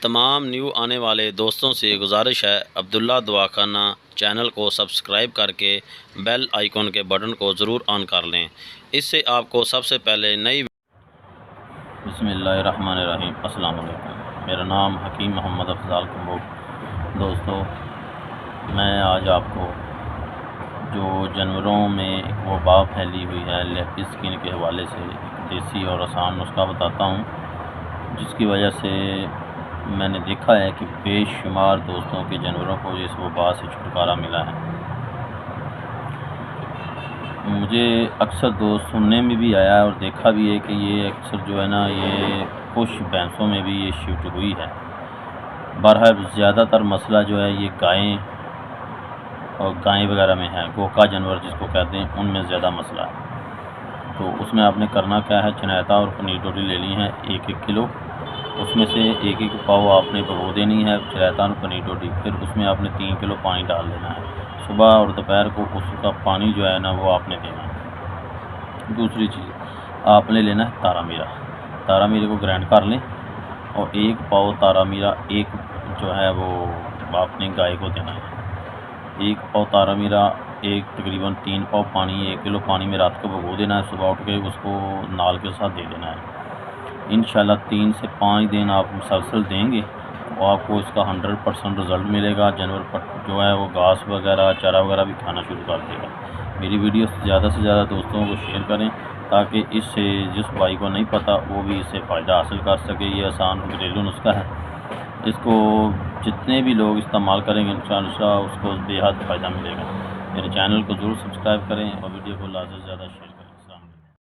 تمام نیو آنے والے دوستوں سے گزارش ہے عبداللہ دواخانہ چینل کو سبسکرائب کر کے بیل آئیکن کے بٹن کو ضرور آن کر لیں، اس سے آپ کو سب سے پہلے نئی بسم اللہ الرحمن الرحیم۔ السلام علیکم، میرا نام حکیم محمد افضال کمبوگ۔ دوستو، میں آج آپ کو جو جانوروں میں ایک وبا پھیلی ہوئی ہے لیپی سکن کے حوالے سے ایک دیسی اور آسان نسخہ بتاتا ہوں، جس کی وجہ سے میں نے دیکھا ہے کہ بے شمار دوستوں کے جانوروں کو اس وبا سے چھٹکارا ملا ہے۔ مجھے اکثر دوست سننے میں بھی آیا اور دیکھا بھی ہے کہ یہ اکثر جو ہے نا یہ کچھ بھینسوں میں بھی یہ شفٹ ہوئی ہے۔ بہرحال زیادہ تر مسئلہ جو ہے یہ گائیں وغیرہ میں ہے، گوکا جانور جس کو کہتے ہیں، ان میں زیادہ مسئلہ ہے۔ تو اس میں آپ نے کرنا کیا ہے، چنیتا اور پنیر ٹوٹی لینی ہے 1-1 کلو، اس میں سے 1-1 پاؤ آپ نے بھگو دینی ہے چنیتا اور پنیر ٹوٹی، پھر اس میں آپ نے 3 کلو پانی ڈال دینا ہے۔ صبح اور دوپہر کو اس کا پانی جو ہے نا وہ آپ نے دینا ہے۔ دوسری چیز آپ نے لینا ہے تارا میرا کو گرائنڈ کر لیں، اور 1 پاؤ تارا میرا ایک جو ہے وہ آپ نے گائے کو دینا ہے۔ 1 پاؤ تارا میرا تقریباً 3 پاؤ پانی، 1 کلو پانی میں رات کو بھگو دینا ہے، صبح اٹھ کے اس کو نال کے ساتھ دے دینا ہے۔ انشاءاللہ 3 سے 5 دن آپ مسلسل دیں گے تو آپ کو اس کا 100% رزلٹ ملے گا۔ جانور جو ہے وہ گھاس وغیرہ چارہ وغیرہ بھی کھانا شروع کر دے گا۔ میری ویڈیو سے زیادہ دوستوں کو شیئر کریں تاکہ اس سے جس بھائی کو نہیں پتہ وہ بھی اس سے فائدہ حاصل کر سکے۔ یہ آسان گھریلو نسخہ ہے، اس کو جتنے بھی لوگ استعمال کریں گے انشاءاللہ اس کو بے حد فائدہ ملے گا۔ میرے چینل کو ضرور سبسکرائب کریں اور ویڈیو کو زیادہ سے زیادہ شیئر